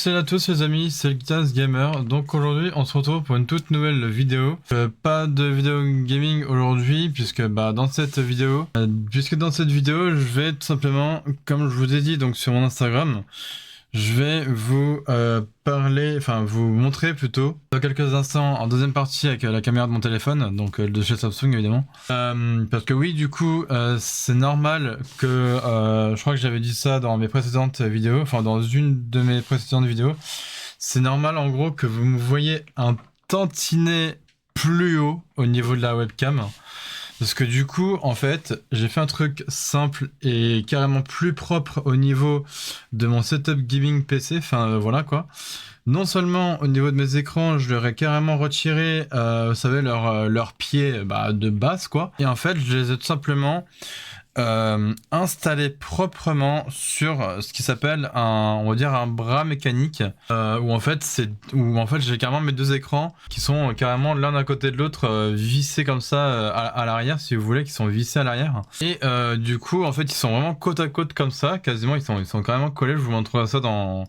Salut à tous les amis, c'est le Guitaz Gamer. Donc aujourd'hui on se retrouve pour une toute nouvelle vidéo. Pas de vidéo gaming aujourd'hui puisque dans cette vidéo, je vais tout simplement, comme je vous ai dit donc sur mon Instagram, je vais vous vous montrer plutôt dans quelques instants en deuxième partie avec la caméra de mon téléphone, donc de chez Samsung évidemment. Parce que oui, du coup, c'est normal que, je crois que j'avais dit ça dans mes précédentes vidéos, enfin dans une de mes précédentes vidéos, c'est normal en gros que vous me voyez un tantinet plus haut au niveau de la webcam. Parce que du coup, en fait, j'ai fait un truc simple et carrément plus propre au niveau de mon setup gaming PC. Voilà quoi. Non seulement au niveau de mes écrans, je leur ai carrément retiré, vous savez, leurs pieds de base quoi. Et en fait, je les ai tout simplement installé proprement sur ce qui s'appelle on va dire un bras mécanique, où en fait j'ai carrément mes deux écrans qui sont carrément l'un à côté de l'autre, vissés comme ça à l'arrière, si vous voulez, qui sont vissés à l'arrière. Et du coup en fait ils sont vraiment côte à côte comme ça, quasiment ils sont carrément collés. Je vous montrerai ça dans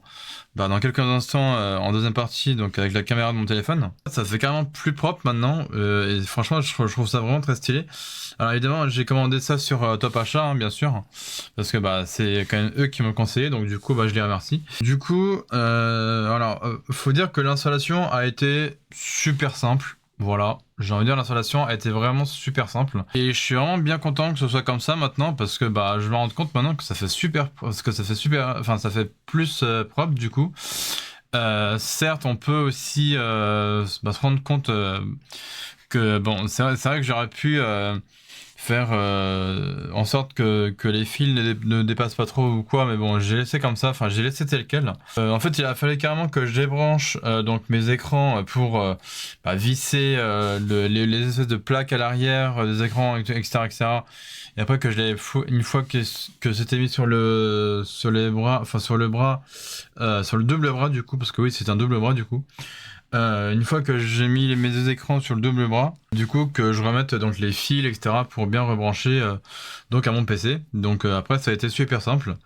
quelques instants en deuxième partie, donc avec la caméra de mon téléphone. Ça se fait carrément plus propre maintenant, et franchement je trouve ça vraiment très stylé. Alors évidemment j'ai commandé ça sur Top Achat, hein, bien sûr, parce que c'est quand même eux qui m'ont conseillé, donc du coup je les remercie. Du coup faut dire que l'installation a été super simple. Voilà, j'ai envie de dire l'installation a été vraiment super simple et je suis vraiment bien content que ce soit comme ça maintenant, parce que je me rends compte maintenant que ça fait ça fait plus propre du coup. Certes on peut aussi se rendre compte que c'est vrai que j'aurais pu faire en sorte que les fils ne dépassent pas trop ou quoi, mais bon j'ai laissé comme ça, j'ai laissé tel quel. En fait il a fallu carrément que je débranche donc mes écrans pour visser les espèces de plaques à l'arrière des écrans, etc., etc. Et après que une fois que c'était mis sur le double bras du coup, parce que oui c'est un double bras du coup. Une fois que j'ai mis mes deux écrans sur le double bras, du coup que je remette donc les fils, etc., pour bien rebrancher donc à mon PC. Donc après ça a été super simple.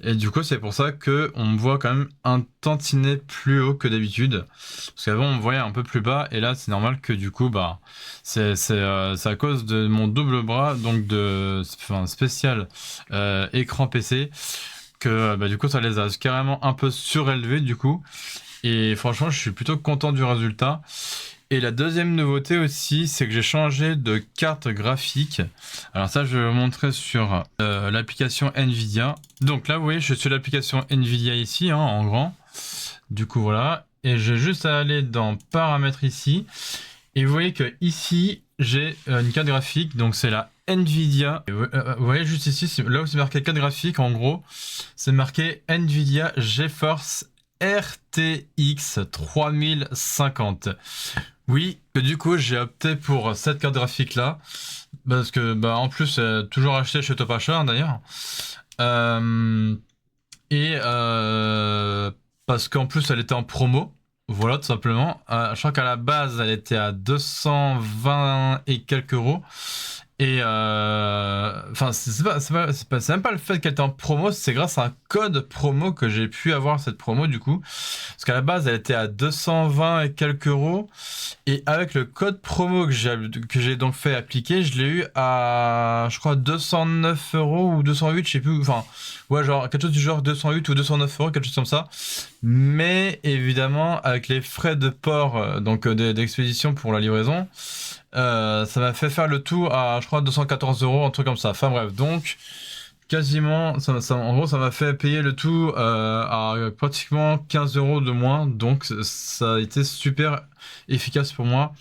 Et du coup c'est pour ça que on me voit quand même un tantinet plus haut que d'habitude. Parce qu'avant on me voyait un peu plus bas, et là c'est normal que du coup c'est à cause de mon double bras, donc spécial écran PC, que du coup ça les a carrément un peu surélevés du coup. Et franchement, je suis plutôt content du résultat. Et la deuxième nouveauté aussi, c'est que j'ai changé de carte graphique. Alors ça, je vais vous montrer sur l'application Nvidia. Donc là, vous voyez, je suis l'application Nvidia ici, hein, en grand. Du coup, voilà. Et j'ai juste à aller dans Paramètres ici. Et vous voyez que ici, j'ai une carte graphique. Donc c'est la Nvidia. Et vous voyez juste ici, là où c'est marqué carte graphique, en gros, c'est marqué Nvidia GeForce RTX 3050. Oui, que du coup j'ai opté pour cette carte graphique là, parce que en plus toujours acheté chez Top Achat, hein, d'ailleurs, parce qu'en plus elle était en promo. Voilà, tout simplement. Je crois qu'à la base elle était à 220 et quelques euros. Et c'est même pas le fait qu'elle était en promo, c'est grâce à un code promo que j'ai pu avoir cette promo du coup. Parce qu'à la base elle était à 220 et quelques euros, et avec le code promo que j'ai donc fait appliquer, je l'ai eu à, je crois, 209 euros ou 208, je sais plus, ouais, genre quelque chose du genre 208 ou 209 euros, quelque chose comme ça. Mais évidemment avec les frais de port, d'expédition pour la livraison, ça m'a fait faire le tout à, je crois, 214 euros, un truc comme ça. Enfin bref, donc quasiment, en gros, ça m'a fait payer le tout à pratiquement 15 euros de moins. Donc ça a été super efficace pour moi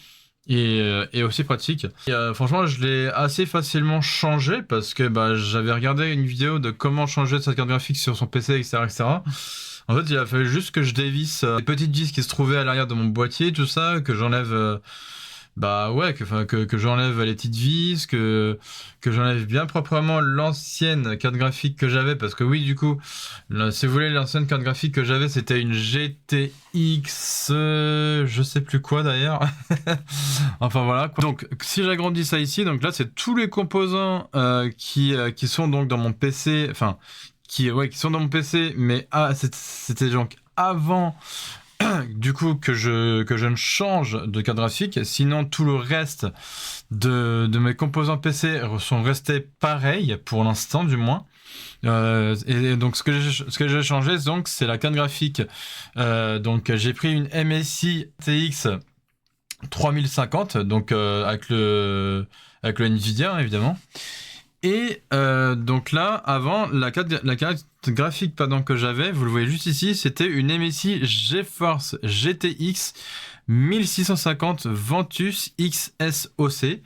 et aussi pratique. Et, franchement, je l'ai assez facilement changé parce que j'avais regardé une vidéo de comment changer cette carte graphique sur son PC, etc., etc. En fait, il a fallu juste que je dévisse les petites vis qui se trouvaient à l'arrière de mon boîtier, tout ça, que j'enlève. Que j'enlève les petites vis, que j'enlève bien proprement l'ancienne carte graphique que j'avais, parce que oui, du coup, là, si vous voulez, l'ancienne carte graphique que j'avais, c'était une GTX, je sais plus quoi d'ailleurs. Enfin voilà quoi. Donc si j'agrandis ça ici, donc là c'est tous les composants qui sont donc dans mon PC, qui sont dans mon PC, mais c'était donc avant du coup que je ne change de carte graphique. Sinon tout le reste de mes composants PC sont restés pareils pour l'instant du moins. Et donc ce que j'ai changé donc c'est la carte graphique. Donc j'ai pris une MSI TX 3050 donc avec le Nvidia évidemment. Et donc là, avant, la carte graphique que j'avais, vous le voyez juste ici, c'était une MSI GeForce GTX 1650 Ventus XSOC.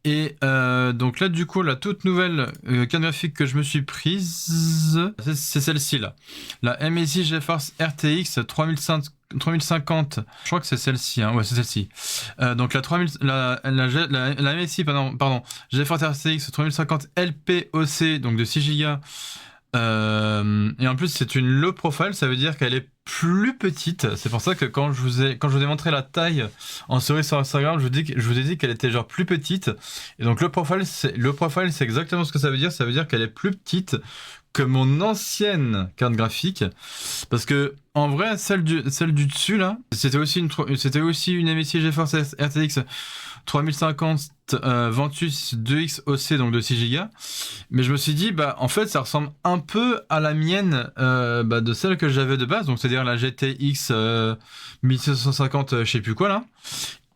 Et donc là, du coup, la toute nouvelle carte graphique que je me suis prise, c'est celle-ci là. La MSI GeForce RTX 3050, je crois que c'est celle-ci, hein. Ouais, c'est celle-ci. Donc la MSI, pardon, GeForce RTX 3050 LPOC, donc de 6 Go. Et en plus, c'est une low profile, ça veut dire qu'elle est plus petite. C'est pour ça que quand je vous ai montré la taille en story sur Instagram, je vous ai dit qu'elle était genre plus petite. Et donc le profile, c'est exactement ce que ça veut dire. Ça veut dire qu'elle est plus petite que mon ancienne carte graphique. Parce que en vrai, celle du dessus là, c'était aussi une MSI GeForce RTX 3050 Ventus 2XOC, donc de 6 Go. Mais je me suis dit, bah en fait ça ressemble un peu à la mienne de celle que j'avais de base, donc c'est-à-dire la GTX 1750 je sais plus quoi là.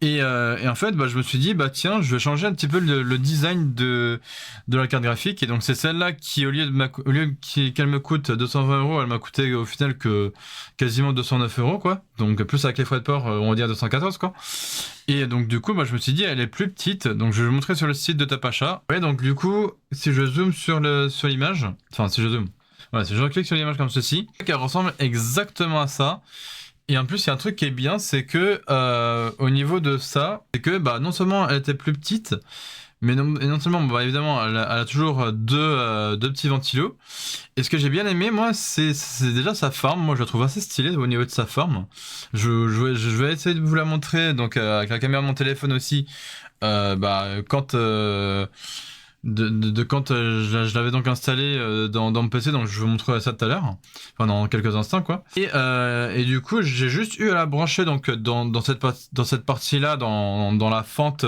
Et en fait, bah, je me suis dit, bah tiens, je vais changer un petit peu le design de la carte graphique. Et donc c'est celle-là qui, au lieu qu'elle me coûte 220 €, elle m'a coûté au final que quasiment 209 € quoi. Donc plus avec les frais de port, on va dire 214 quoi. Et donc du coup, bah, je me suis dit, elle est plus petite. Donc je vais vous montrer sur le site de Tapacha. Ouais, donc du coup, si je zoome sur l'image, enfin si je zoome, voilà, si je clique sur l'image comme ceci, elle ressemble exactement à ça. Et en plus, il y a un truc qui est bien, c'est que au niveau de ça, c'est que bah, non seulement elle était plus petite, mais non seulement, bah, évidemment, elle a toujours deux petits ventilos. Et ce que j'ai bien aimé, moi, c'est déjà sa forme. Moi, je la trouve assez stylée au niveau de sa forme. Je vais essayer de vous la montrer, donc avec la caméra de mon téléphone aussi. Quand quand je l'avais donc installé dans mon PC, donc je vous montrerai ça tout à l'heure, enfin dans quelques instants quoi. Et du coup j'ai juste eu à la brancher donc dans cette partie là, dans la fente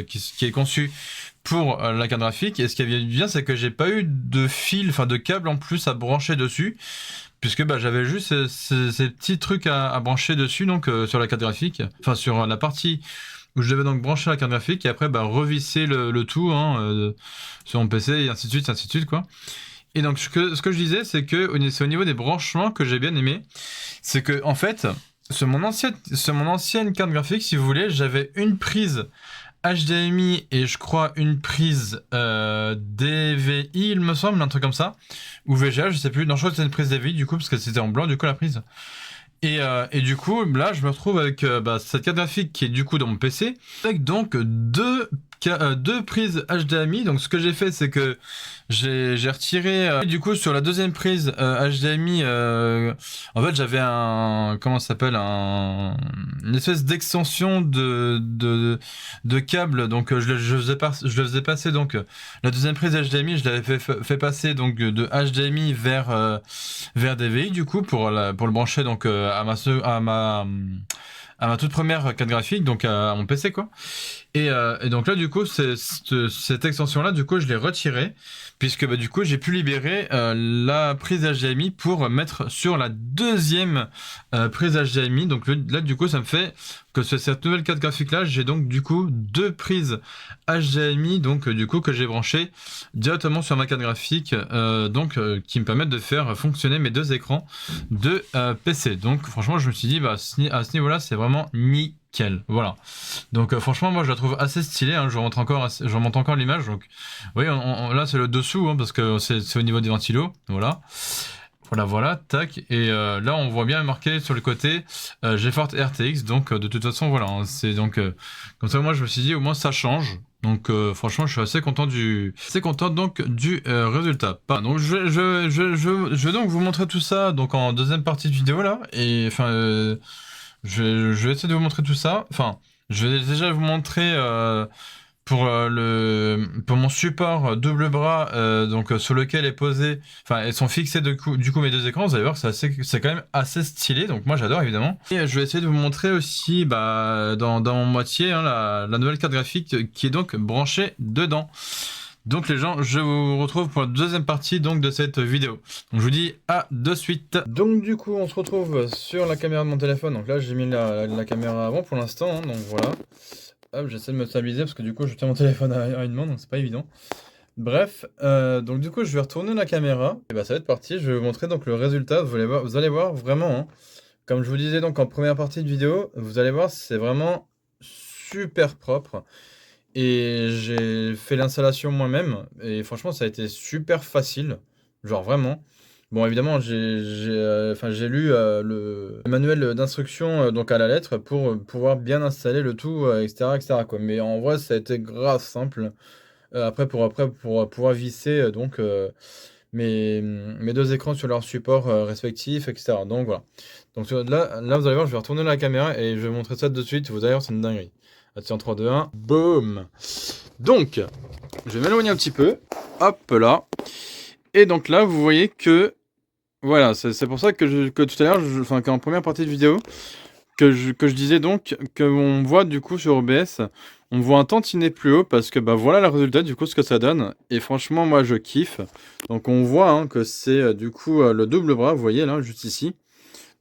qui est conçue pour la carte graphique. Et ce qui est bien, c'est que j'ai pas eu de fil, enfin de câble en plus à brancher dessus, puisque bah, j'avais juste ces petits trucs à brancher dessus donc sur la carte graphique, enfin sur la partie où je devais donc brancher la carte graphique et après bah, revisser le tout sur mon PC et ainsi de suite quoi. Et donc ce que je disais, c'est que c'est au niveau des branchements que j'ai bien aimé, c'est que en fait sur mon ancienne carte graphique, si vous voulez, j'avais une prise HDMI et je crois une prise DVI, il me semble, un truc comme ça, ou VGA, je sais plus. Non, je crois que c'était une prise DVI du coup parce que c'était en blanc du coup la prise. Et du coup, là, je me retrouve avec cette carte graphique qui est du coup dans mon PC, avec donc deux prises HDMI. Donc, ce que j'ai fait, c'est que j'ai retiré. Du coup, sur la deuxième prise HDMI, en fait, j'avais comment ça s'appelle, une espèce d'extension de câble. Donc, je le faisais passer. Donc, la deuxième prise HDMI, je l'avais fait passer donc de HDMI vers DVI du coup pour le brancher donc à ma toute première carte graphique, donc à mon PC quoi. Et donc là du coup cette extension là du coup je l'ai retirée, puisque bah, du coup j'ai pu libérer la prise HDMI pour mettre sur la deuxième prise HDMI. Donc là du coup ça me fait que sur cette nouvelle carte graphique là, j'ai donc du coup deux prises HDMI donc du coup que j'ai branché directement sur ma carte graphique, qui me permettent de faire fonctionner mes deux écrans de PC. Donc franchement je me suis dit bah à ce niveau là c'est vraiment nickel. Voilà. Donc franchement moi je la trouve assez stylée, hein. Je remonte encore l'image. Donc oui, là c'est le dessous hein, parce que c'est au niveau des ventilos. Voilà, tac. Et là on voit bien marqué sur le côté GeForce RTX. Donc de toute façon voilà, hein, c'est donc comme ça moi je me suis dit au moins ça change. Donc franchement je suis assez content du résultat. Donc je vais donc vous montrer tout ça donc en deuxième partie de vidéo là. Et enfin je vais essayer de vous montrer tout ça. Enfin je vais déjà vous montrer pour mon support double bras, donc sur lequel est posé, enfin, elles sont fixées du coup mes deux écrans. Vous allez voir que c'est quand même assez stylé. Donc moi j'adore évidemment. Et je vais essayer de vous montrer aussi, bah, dans mon moitié, hein, la nouvelle carte graphique qui est donc branchée dedans. Donc les gens, je vous retrouve pour la deuxième partie donc de cette vidéo. Donc je vous dis à de suite. Donc du coup on se retrouve sur la caméra de mon téléphone. Donc là j'ai mis la caméra avant pour l'instant, hein, donc voilà. Hop, j'essaie de me stabiliser parce que du coup je tiens mon téléphone à une main, donc c'est pas évident. Bref, donc du coup je vais retourner la caméra. Et bah ça va être parti, je vais vous montrer donc le résultat. Vous allez voir vraiment, hein, comme je vous disais donc en première partie de vidéo, vous allez voir c'est vraiment super propre. Et j'ai fait l'installation moi-même et franchement ça a été super facile, genre vraiment. Bon évidemment j'ai lu le manuel d'instruction donc à la lettre pour pouvoir bien installer le tout, etc., quoi. Mais en vrai ça a été grave simple. Pour pouvoir visser mes deux écrans sur leurs supports respectifs, etc. Donc voilà. Donc là vous allez voir, je vais retourner la caméra et je vais vous montrer ça de suite. Vous allez voir, c'est une dinguerie. Attention, 3, 2, 1, boum. Donc, je vais m'éloigner un petit peu. Hop là. Et donc là, vous voyez que... Voilà, c'est pour ça que tout à l'heure, enfin qu'en première partie de vidéo, que je disais donc qu'on voit du coup sur OBS, on voit un tantinet plus haut parce que bah voilà le résultat du coup ce que ça donne. Et franchement, moi je kiffe. Donc on voit hein, que c'est du coup le double bras, vous voyez là, juste ici.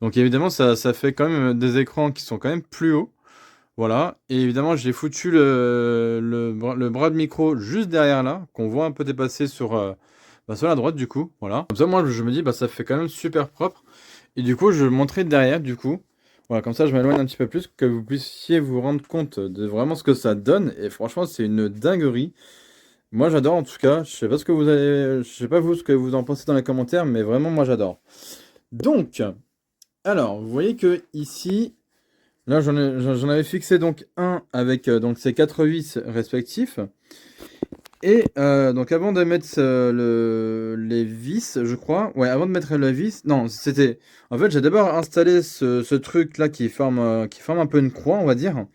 Donc évidemment, ça fait quand même des écrans qui sont quand même plus hauts. Voilà, et évidemment j'ai foutu le bras de micro juste derrière là, qu'on voit un peu dépasser sur la droite du coup, voilà. Comme ça moi je me dis bah ça fait quand même super propre, et du coup je vais le montrer derrière du coup. Voilà, comme ça je m'éloigne un petit peu plus, que vous puissiez vous rendre compte de vraiment ce que ça donne, et franchement c'est une dinguerie. Moi j'adore en tout cas, je sais pas vous ce que vous en pensez dans les commentaires, mais vraiment moi j'adore. Donc, alors vous voyez que ici... Là, j'en avais fixé donc un avec donc ces 4 vis respectifs. Et donc avant de mettre les vis, je crois, ouais, avant de mettre la vis, non, c'était... En fait, j'ai d'abord installé ce truc-là qui forme un peu une croix, on va dire.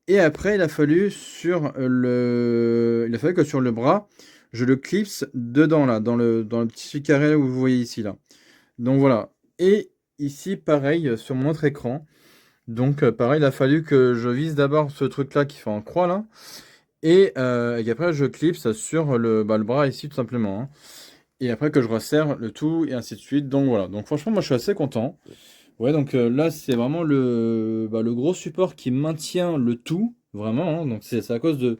Et après, il a fallu que sur le bras, je le clipse dedans, là, dans le petit carré où vous voyez ici, là. Donc voilà. Et ici, pareil, sur mon autre écran. Donc pareil, il a fallu que je vise d'abord ce truc-là qui fait en croix là, et qu'après je clipse sur le bras ici tout simplement, hein. Et après que je resserre le tout et ainsi de suite. Donc voilà, donc franchement moi je suis assez content. Ouais, donc là c'est vraiment le gros support qui maintient le tout, vraiment, hein. Donc c'est à cause de...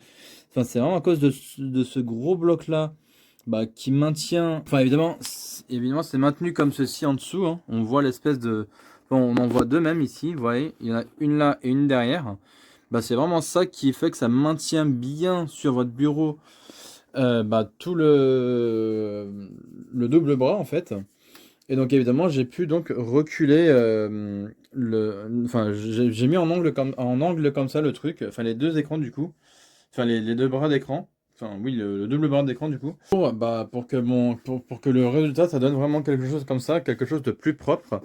Enfin c'est vraiment à cause de ce gros bloc-là, bah, qui maintient... Enfin évidemment c'est maintenu comme ceci en dessous, hein. On voit l'espèce de... Bon, on en voit deux même ici, vous voyez, il y en a une là et une derrière. Bah, c'est vraiment ça qui fait que ça maintient bien sur votre bureau bah, tout le double bras en fait. Et donc évidemment j'ai pu donc reculer enfin j'ai mis en angle comme ça le truc, enfin les deux écrans du coup, enfin les deux bras d'écran, enfin oui le double bras d'écran du coup, pour que le résultat ça donne vraiment quelque chose comme ça, quelque chose de plus propre.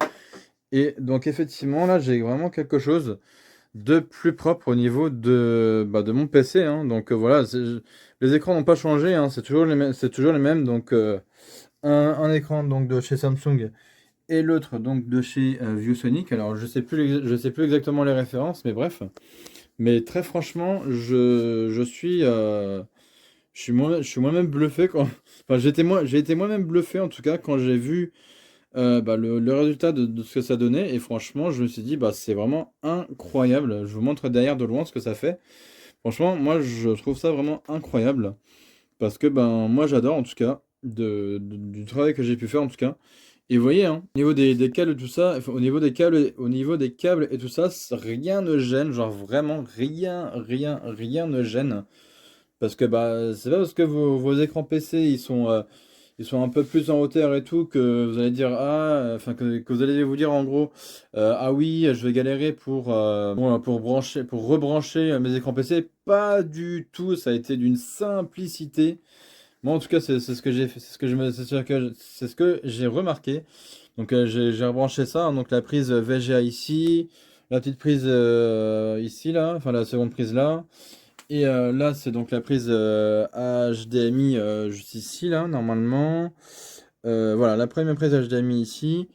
Et donc effectivement là j'ai vraiment quelque chose de plus propre au niveau de mon PC, hein. Donc voilà, les écrans n'ont pas changé, hein, c'est toujours les mêmes. Donc un écran donc de chez Samsung et l'autre donc de chez ViewSonic. Alors je sais plus exactement les références, mais bref. Mais très franchement, je suis moi-même bluffé quand. Enfin, j'ai été moi-même bluffé en tout cas quand j'ai vu bah, le résultat de ce que ça donnait. Et franchement, je me suis dit, bah, c'est vraiment incroyable. Je vous montre derrière de loin ce que ça fait. Franchement, moi, je trouve ça vraiment incroyable. Parce que ben, moi, j'adore en tout cas du travail que j'ai pu faire en tout cas. Et vous voyez, hein, au niveau des câbles, tout ça, enfin, au niveau des câbles et tout ça, rien ne gêne. Genre vraiment, rien ne gêne. Parce que bah, c'est pas parce que vos écrans PC ils sont un peu plus en hauteur et tout que vous allez dire enfin que vous allez vous dire en gros ah oui je vais galérer pour rebrancher mes écrans PC. Pas du tout, ça a été d'une simplicité. Moi en tout cas c'est ce que j'ai fait, c'est ce que j'ai remarqué. Donc j'ai rebranché ça, hein. Donc la prise VGA ici, la petite prise ici là, enfin la seconde prise là. Et là, c'est donc la prise HDMI juste ici, là, normalement. Voilà, la première prise HDMI ici.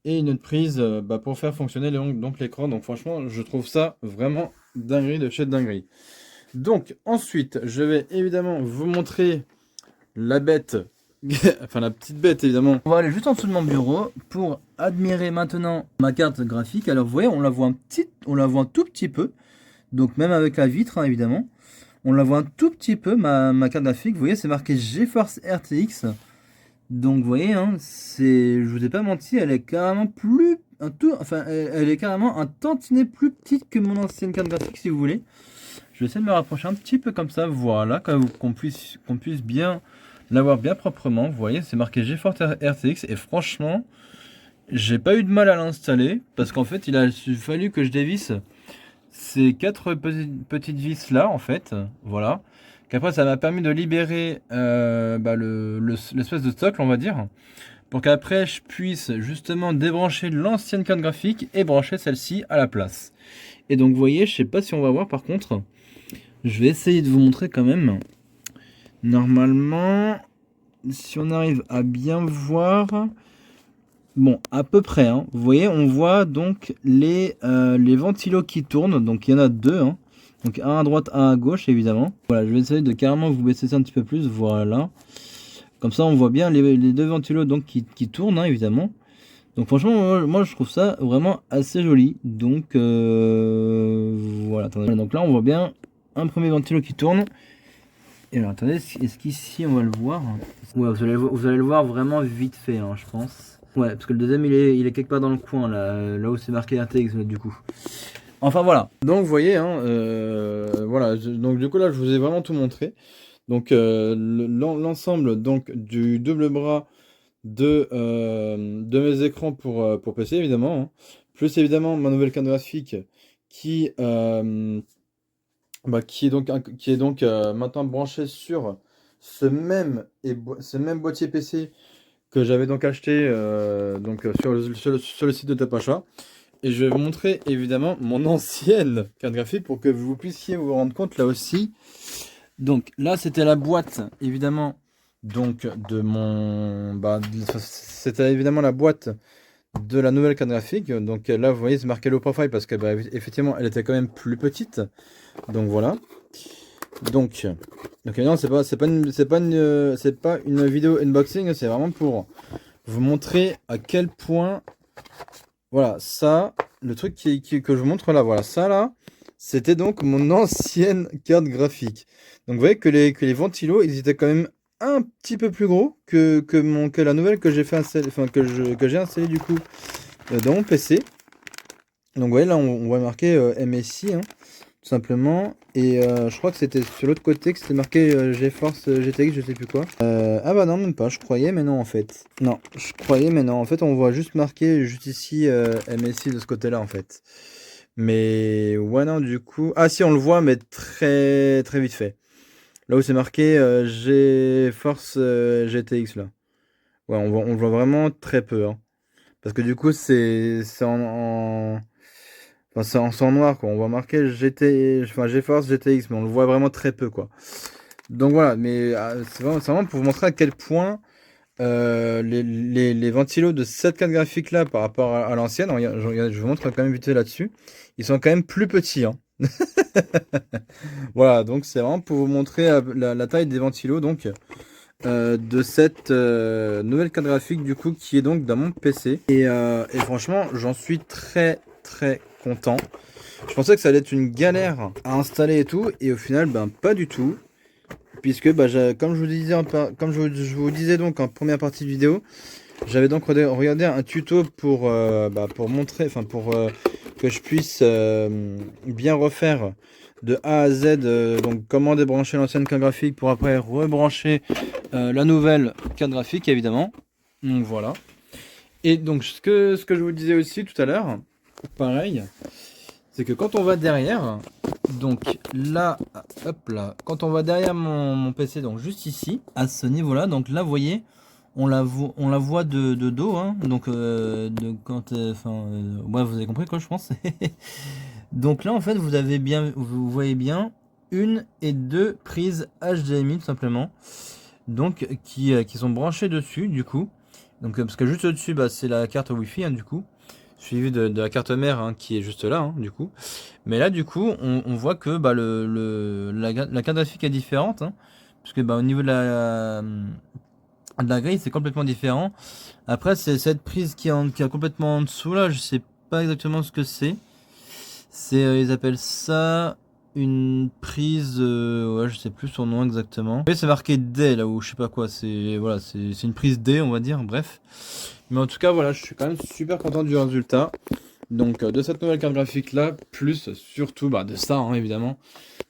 Et une autre prise pour faire fonctionner donc l'écran. Donc franchement, je trouve ça vraiment dinguerie de chez dinguerie. Donc ensuite, je vais évidemment vous montrer la bête, enfin la petite bête évidemment. On va aller juste en dessous de mon bureau pour admirer maintenant ma carte graphique. Alors vous voyez, on la voit un tout petit peu. Donc même avec la vitre, hein, évidemment. On la voit un tout petit peu, ma carte graphique. Vous voyez, c'est marqué GeForce RTX. Donc vous voyez, hein, je vous ai pas menti, elle est carrément elle est carrément un tantinet plus petite que mon ancienne carte graphique, si vous voulez. Je vais essayer de me rapprocher un petit peu comme ça, voilà, qu'on puisse bien l'avoir bien proprement. Vous voyez, c'est marqué GeForce RTX et franchement, j'ai pas eu de mal à l'installer parce qu'en fait, il a fallu que je dévisse ces 4 petites vis là, en fait, voilà. Qu'après, ça m'a permis de libérer l'espèce de socle, on va dire, pour qu'après je puisse justement débrancher l'ancienne carte graphique et brancher celle-ci à la place. Et donc, vous voyez, je sais pas si on va voir par contre. Je vais essayer de vous montrer quand même. Normalement, si on arrive à bien voir, bon, à peu près, hein. Vous voyez, on voit donc les ventilos qui tournent. Donc il y en a deux, hein. Donc un à droite, un à gauche, évidemment. Voilà, je vais essayer de carrément vous baisser ça un petit peu plus. Voilà. Comme ça, on voit bien les deux ventilos donc, qui tournent, hein, évidemment. Donc franchement, moi je trouve ça vraiment assez joli. Donc voilà, attendez. Donc là, on voit bien un premier ventilo qui tourne. Et alors, attendez, est-ce qu'ici on va le voir? Ouais, vous allez le voir vraiment vite fait, hein, je pense. Ouais, parce que le deuxième, il est quelque part dans le coin, là où c'est marqué RTX, du coup. Enfin, voilà. Donc, vous voyez, hein, voilà. Donc, du coup, là, je vous ai vraiment tout montré. Donc, l'ensemble donc du double bras de mes écrans pour PC, évidemment. Hein. Plus, évidemment, ma nouvelle carte graphique qui qui est donc maintenant branché sur ce même boîtier PC que j'avais donc acheté sur le site de Tapacha. Et je vais vous montrer évidemment mon ancienne carte graphique pour que vous puissiez vous rendre compte là aussi. Donc là c'était la boîte évidemment donc de mon c'était évidemment la boîte de la nouvelle carte graphique. Donc là vous voyez c'est marqué low profile parce que effectivement elle était quand même plus petite. Donc voilà. Donc non, c'est pas une vidéo unboxing, c'est vraiment pour vous montrer à quel point voilà, ça le truc que je vous montre là, voilà, ça là, c'était donc mon ancienne carte graphique. Donc vous voyez que les ventilos, ils étaient quand même un petit peu plus gros que la nouvelle que j'ai fait installer, enfin que j'ai installé du coup dans mon PC. Donc vous voyez là on voit marqué MSI, hein, tout simplement. Et je crois que c'était sur l'autre côté que c'était marqué GeForce GTX, je sais plus quoi. Ah bah non, même pas, je croyais, mais non en fait. Non, je croyais, mais non. En fait, on voit juste marqué juste ici MSI de ce côté-là en fait. Mais ouais, non, du coup. Ah si, on le voit, mais très très vite fait. Là où c'est marqué GeForce GTX là. Ouais, on le voit vraiment très peu. Hein. Parce que du coup, c'est Enfin, c'est en noir, quoi. On voit marqué GeForce GTX, mais on le voit vraiment très peu, quoi. Donc voilà, mais c'est vraiment pour vous montrer à quel point les ventilos de cette carte graphique là par rapport à l'ancienne, je vous montre quand même vite fait là-dessus, ils sont quand même plus petits. Hein. Voilà, donc c'est vraiment pour vous montrer la taille des ventilos donc de cette nouvelle carte graphique du coup qui est donc dans mon PC. Et franchement, j'en suis très très content. Je pensais que ça allait être une galère à installer et tout, et au final, ben pas du tout. Puisque, comme je vous disais donc en première partie de vidéo, j'avais donc regardé un tuto pour montrer, enfin pour que je puisse bien refaire de A à Z, donc comment débrancher l'ancienne carte graphique pour après rebrancher la nouvelle carte graphique évidemment. Donc voilà. Et donc ce que je vous disais aussi tout à l'heure, pareil, c'est que quand on va derrière, donc là, hop là, quand on va derrière mon PC, donc juste ici, à ce niveau-là, donc là, vous voyez, on la voit de dos, hein, donc ouais, vous avez compris quoi, je pense. Donc là, en fait, vous voyez bien une et deux prises HDMI tout simplement, donc qui sont branchées dessus du coup. Donc parce que juste au-dessus, bah, c'est la carte Wi-Fi du coup, suivi de la carte mère qui est juste là du coup. Mais là du coup, on voit que bah, la carte graphique est différente, parce que bah, au niveau de la grille, c'est complètement différent. Après, c'est cette prise qui est complètement en dessous là, je sais pas exactement ce que c'est. C'est, ils appellent ça une prise, ouais, je sais plus son nom exactement. Oui, c'est marqué D là où je sais pas quoi. C'est voilà, c'est une prise D, on va dire. Bref. Mais en tout cas, voilà, je suis quand même super content du résultat. Donc de cette nouvelle carte graphique là, plus surtout bah, de ça évidemment.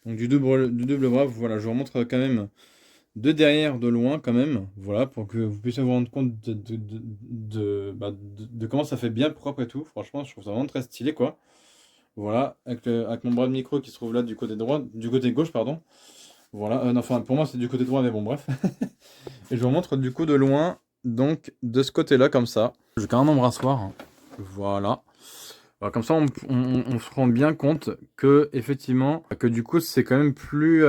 Donc du double bras. Voilà, je vous remontre quand même de derrière, de loin quand même. Voilà, pour que vous puissiez vous rendre compte de comment ça fait bien propre et tout. Franchement, je trouve ça vraiment très stylé quoi. Voilà, avec mon bras de micro qui se trouve là du côté droit, du côté gauche, pardon. Voilà, non, enfin pour moi c'est du côté droit, mais bon, bref. Et je vous montre du coup de loin, donc de ce côté-là, comme ça. Je vais carrément me rasseoir. Voilà. Alors, comme ça, on se rend bien compte que, effectivement, que du coup, c'est quand même plus,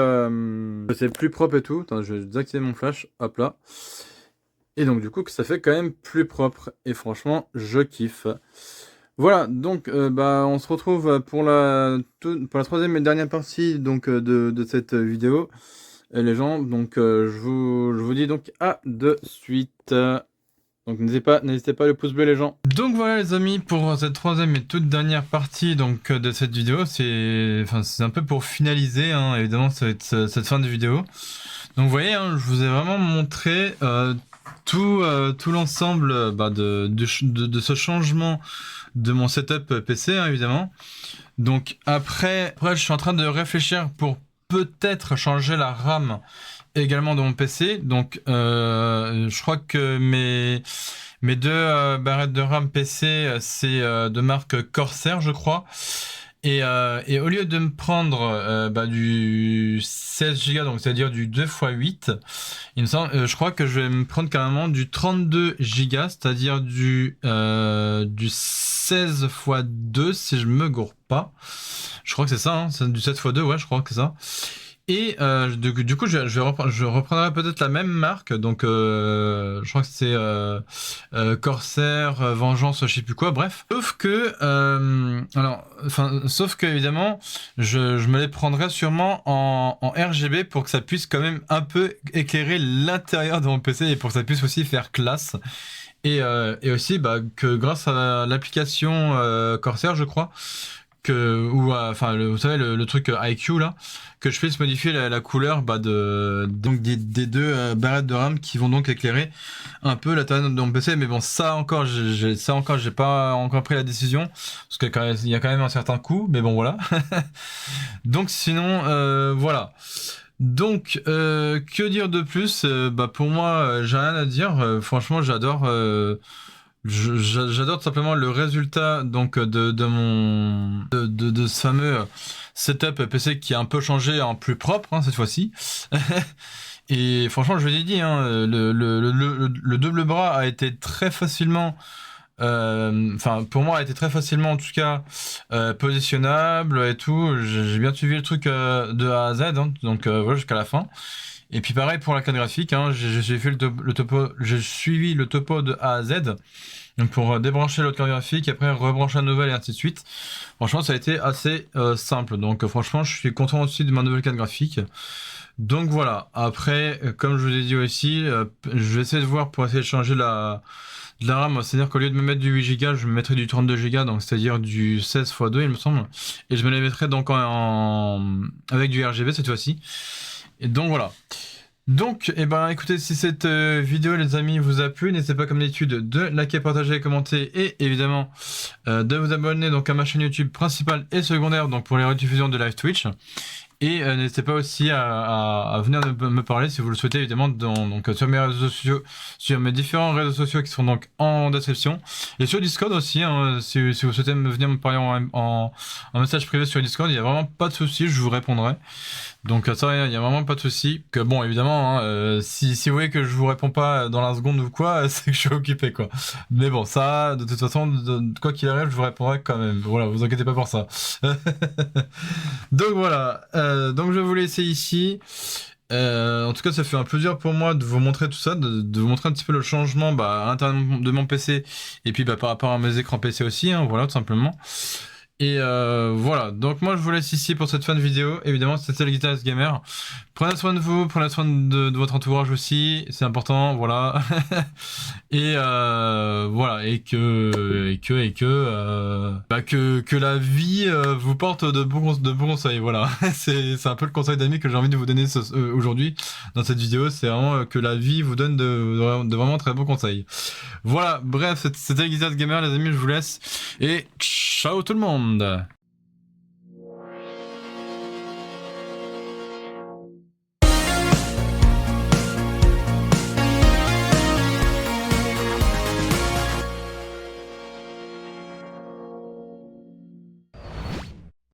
c'est plus propre et tout. Attends, je vais désactiver mon flash. Hop là. Et donc, du coup, que ça fait quand même plus propre. Et franchement, je kiffe. Voilà, donc bah, on se retrouve pour la troisième et dernière partie donc, de cette vidéo, les gens. Donc je vous dis donc à de suite. Donc n'hésitez pas le pouce bleu les gens. Donc voilà les amis, pour cette troisième et toute dernière partie donc, de cette vidéo, c'est un peu pour finaliser évidemment cette fin de vidéo. Donc vous voyez, je vous ai vraiment montré tout l'ensemble de ce changement de mon setup PC évidemment. Donc après je suis en train de réfléchir pour peut-être changer la RAM également de mon PC. Donc je crois que mes deux barrettes de RAM PC c'est de marque Corsair je crois. Et au lieu de me prendre du 16 Go, donc c'est-à-dire du 2x8, il me semble, je crois que je vais me prendre carrément du 32 Go, c'est-à-dire du 16x2 si je me gourre pas. Je crois que c'est ça, c'est du 7x2, ouais, je crois que c'est ça. Et du coup, je reprendrai peut-être la même marque. Donc, je crois que c'est Corsair, Vengeance, je sais plus quoi. Bref, sauf que évidemment, je me les prendrai sûrement en RGB pour que ça puisse quand même un peu éclairer l'intérieur de mon PC et pour que ça puisse aussi faire classe. Et aussi que grâce à l'application Corsair, je crois, vous savez le truc IQ là, que je puisse modifier la couleur donc des deux barrettes de RAM qui vont donc éclairer un peu la taille de mon PC. Mais bon, ça encore j'ai pas encore pris la décision parce que il y a quand même un certain coût. Mais bon voilà. Donc sinon voilà. Donc, que dire de plus? Pour moi, j'ai rien à dire. Franchement, j'adore. J'adore tout simplement le résultat donc de ce fameux setup PC qui a un peu changé en plus propre cette fois-ci. Et franchement, je l'ai dit, le double bras a été très facilement pour moi a été très facilement en tout cas positionnable et tout. J'ai bien suivi le truc de A à Z, donc voilà jusqu'à la fin. Et puis pareil pour la carte graphique, j'ai fait le topo, j'ai suivi le topo de A à Z. Donc pour débrancher l'autre carte graphique, après rebrancher la nouvelle et ainsi de suite. Franchement, ça a été assez simple. Donc franchement, je suis content aussi de ma nouvelle carte graphique. Donc voilà. Après, comme je vous ai dit aussi, je vais essayer de voir pour essayer de changer de la RAM. C'est-à-dire qu'au lieu de me mettre du 8 Go, je me mettrai du 32 Go, donc c'est-à-dire du 16x2 il me semble. Et je me les mettrai donc avec du RGB cette fois-ci. Et donc voilà. Donc, écoutez, si cette vidéo, les amis, vous a plu, n'hésitez pas, comme d'habitude, de liker, partager, commenter et évidemment de vous abonner donc à ma chaîne YouTube principale et secondaire, donc pour les rediffusions de live Twitch. Et n'hésitez pas aussi à venir me parler si vous le souhaitez, évidemment, sur mes réseaux sociaux, sur mes différents réseaux sociaux qui sont donc en description. Et sur Discord aussi, si vous souhaitez venir me parler en message privé sur Discord, il n'y a vraiment pas de souci, je vous répondrai. Donc ça, il n'y a vraiment pas de souci. Que bon, évidemment, si vous voyez que je vous réponds pas dans la seconde ou quoi, c'est que je suis occupé, quoi. Mais bon, ça, de toute façon, quoi qu'il arrive, je vous répondrai quand même. Voilà, vous inquiétez pas pour ça. Donc voilà. Donc je vais vous laisser ici. En tout cas, ça fait un plaisir pour moi de vous montrer tout ça, de vous montrer un petit peu le changement à l'intérieur de mon PC et puis par rapport à mes écrans PC aussi, hein, voilà, tout simplement. Et voilà, donc moi je vous laisse ici pour cette fin de vidéo. Évidemment, c'était le Guitarist Gamer. Prenez soin de vous, prenez soin de votre entourage aussi, c'est important, voilà. Et voilà, que la vie vous porte de bons conseils, voilà. C'est un peu le conseil d'amis que j'ai envie de vous donner aujourd'hui dans cette vidéo, c'est vraiment que la vie vous donne de vraiment très bons conseils. Voilà, bref, c'était le Guitarist Gamer les amis, je vous laisse et ciao tout le monde.